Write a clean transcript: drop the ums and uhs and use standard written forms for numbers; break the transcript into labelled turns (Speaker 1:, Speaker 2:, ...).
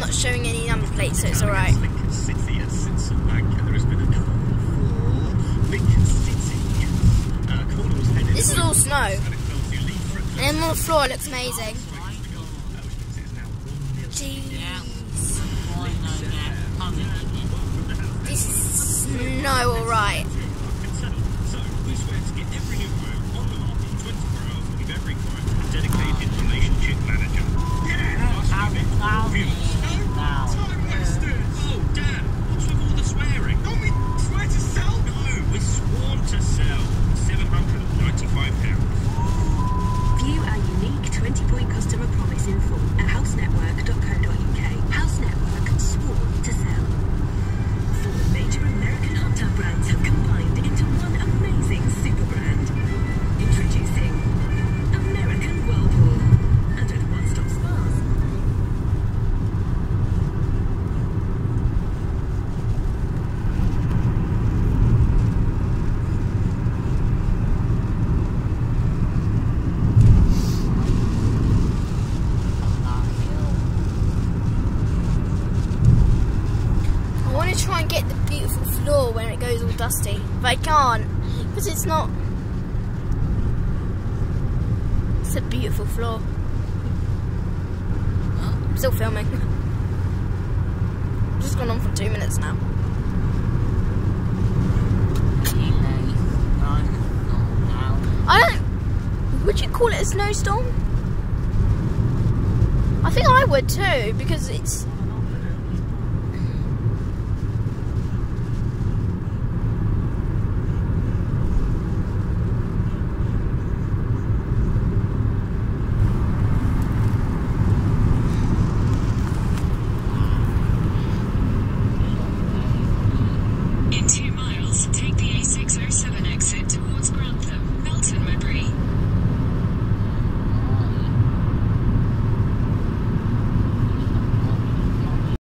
Speaker 1: not showing any number plates, so it's alright.
Speaker 2: Lincoln City at Cincinnati. There has been a call for Lincoln City. Caller was headed.
Speaker 1: This is all snow. And then on the floor it looks amazing. Jeez. This is snow, alright.
Speaker 2: So, we swear to get every new home on the market in 24 hours and give every client a dedicated relationship manager. Oh, Dad, what's with all the swearing? Don't we swear to sell? No, we're sworn to sell. £795.
Speaker 3: View our unique 20-point customer promise in full at housenetwork.co.uk. House Network, sworn to sell. 4 major American hot tub brands have combined into one amazing super brand. Introducing American Whirlpool and at one-stop spas.
Speaker 1: Try and get the beautiful floor when it goes all dusty, but I can't because it's not. It's a beautiful floor. I'm still filming. I've just gone on for 2 minutes now. I don't. Would you call it a snowstorm? I think I would too, because it's